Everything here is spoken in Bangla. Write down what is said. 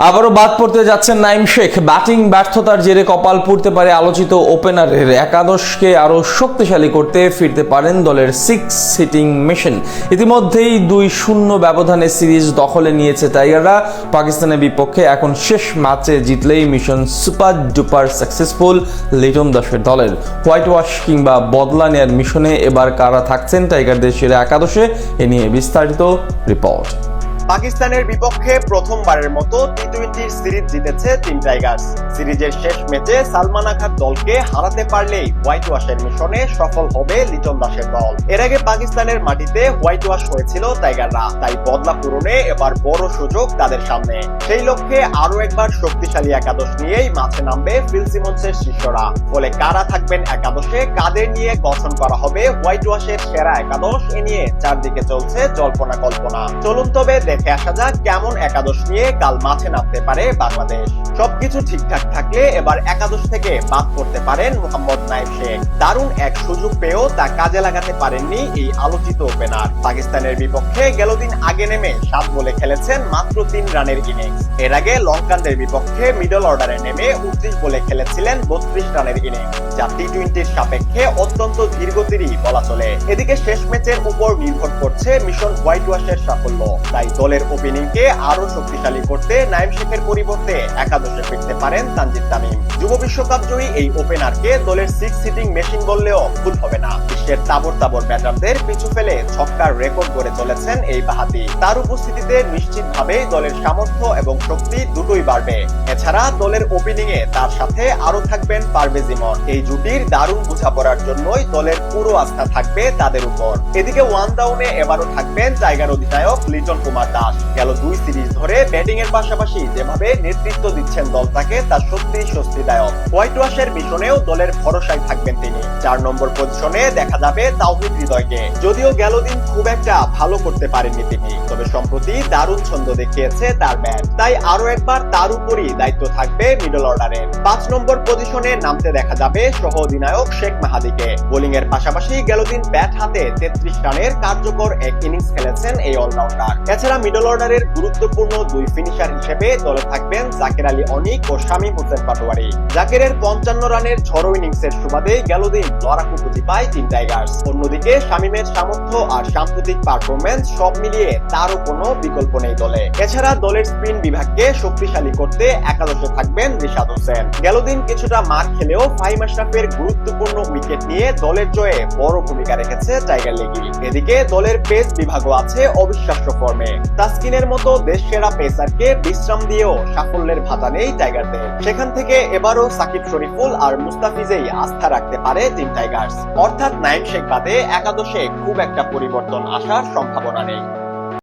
আবারও বাদ পড়তে যাচ্ছেন নাইম শেখ। ব্যাটিং ব্যর্থতার জেরে কপাল পুড়তে পারে আলোচিত ওপেনারের। একাদশকে আরও শক্তিশালী করতে ফিরতে পারেন দলের 6 হিটিং মেশিন। ইতিমধ্যেই 2-0 ব্যবধানে সিরিজ দখলে নিয়েছে টাইগাররা। পাকিস্তানের বিপক্ষে এখন শেষ ম্যাচে জিতলেই mission super duper successful Liton দাসের দলের। হোয়াইট ওয়াশ কিংবা বদলা নেয়ার মিশনে এবার কারা থাকছেন টাইগারদের সেরা একাদশে, এ নিয়ে বিস্তারিত রিপোর্ট। পাকিস্তানের বিপক্ষে প্রথমবারের মতো টি-20 সিরিজ জিতেছে টিম টাইগার্স। সিরিজের শেষ ম্যাচে সালমান আখার দলকে হারাতে পারলেই হোয়াইট ওয়াশের মিশনে সফল হবে লিটন দাসের দল। এর আগে পাকিস্তানের মাটিতে হোয়াইট ওয়াশ হয়েছিল টাইগাররা, তাই বদলা পূরণে এবার বড় সুযোগ তাদের সামনে। সেই লক্ষ্যে আরো একবার শক্তিশালী একাদশ নিয়েই মাঠে নামবে ফিল সিমন্সের শিষ্যরা। ফলে কারা থাকবেন একাদশে, কাদের নিয়ে গঠন করা হবে হোয়াইট ওয়াশের সেরা একাদশ, এ নিয়ে চারদিকে চলছে জল্পনা কল্পনা। চলুন তবে দেখে আসা যাক কেমন একাদশ নিয়ে কাল মাঠে নামতে পারে বাংলাদেশ। সবকিছু ঠিকঠাক থাকলে এবার একাদশ থেকে বাদ করতে পারেন মোহাম্মদ নাইম শেখ। দারুণ এক সুযোগ পেয়েও তা কাজে লাগাতে পারেননি এই আলোচিত ওপেনার। পাকিস্তানের বিপক্ষে গেল দিন আগে নেমে 7 বলে খেলেছেন মাত্র 3 রানের ইনিংস। এর আগে লঙ্কানদের বিপক্ষে মিডল অর্ডারে নেমে 29 বলে খেলেছিলেন 32 রানের ইনিংস, যা টি-20 সাপেক্ষে অত্যন্ত ধীরগতিরই বলা চলে। এদিকে শেষ ম্যাচের উপর নির্ভর করছে মিশন হোয়াইট ওয়াশের সাফল্য। তাই দলের ওপেনিংকে আরো শক্তিশালী করতে নাইম শেখের পরিবর্তে একাদশে ফিরতে পারেন তানজিদ তামিম। যুব বিশ্বকাপ জয়ী এই ওপেনারকে দলের 6 হিটিং মেশিন বললেও ভুল হবে না। বিশ্বের তাবর তাবর ব্যাটারদের পিছু ফেলে ছক্কার রেকর্ড গড়ে চলেছেন এই বাহাতি। তার উপস্থিতিতে নিশ্চিতভাবেই দলের সামর্থ্য এবং শক্তি দুটোই বাড়বে। এছাড়া দলের ওপেনিং এ তার সাথে আরো থাকবেন পারভেজ ইমন। এই জুটির দারুণ বোঝাপড়ার জন্যই দলের পুরো আস্থা থাকবে তাদের উপর। এদিকে ওয়ান ডাউনে এবারও থাকবেন টাইগার অধিনায়ক লিটন কুমার দাস। গেল 2 সিরিজ ধরে ব্যাটিং এর পাশাপাশি যেভাবে নেতৃত্ব দিচ্ছেন দলটাকে, তা সত্যিই স্বস্তিদায়ক। হোয়াইট ওয়াশের মিশনেও দলের ভরসায় থাকবেন তিনি। 4 নম্বর পজিশনে দেখা যাবে তাওহিদ হৃদয়কে। যদিও গেল দিন খুব একটা ভালো করতে পারেননি তিনি, তবে সম্প্রতি দারুণ ছন্দ দেখিয়েছে তার ব্যাট। তাই আরো একবার তার উপরই দায়িত্ব থাকবে মিডল অর্ডারের। 5 নম্বর পজিশনে নামতে দেখা যাবে সহ অধিনায়ক শেখ মাহাদিকে। বোলিং এর পাশাপাশি গেল দিন ব্যাট হাতে 33 রানের কার্যকর এক ইনিংস খেলেছেন এই অলরাউন্ডার। এছাড়া মিডল অর্ডারের গুরুত্বপূর্ণ 2 ফিনিশার হিসেবে দলে থাকবেন জাকের আলী অনিক ও শামীম হোসেন পাটোয়ারি। জাকেরের 55 রানের ঝড়ো ইনিংসের সুবাদে গেল দিন লড়াকু পুঁজি পায় টিম টাইগার্স। অন্যদিকে শামীমের সামর্থ্য আর সাম্প্রতিক পারফরমেন্স সব মিলিয়ে তারও কোনো বিকল্প নেই দলে। এছাড়া দলের স্পিন বিভাগকে শক্তিশালী করতে একাদশে থাকবেন রিশাদ হোসেন। গেল দিন কিছুটা মার খেলেও ফাহিম আশরাফের গুরুত্বপূর্ণ উইকেট নিয়ে দলের জয়ে বড় ভূমিকা রেখেছে টাইগার লেগি। এদিকে দলের পেস বিভাগও আছে অবিশ্বাস্য ফর্মে। তাসকিনের মতো দেশ সেরা পেসারকে বিশ্রাম দিয়েও সাফল্যের ভাতা নেই টাইগারদের। সেখান থেকে এবারও সাকিব শরীফুল আর মুস্তাফিজেই আস্থা রাখতে পারে টিম টাইগার্স। অর্থাৎ নাইম শেখ বাদে একাদশে খুব একটা পরিবর্তন আসার সম্ভাবনা নেই।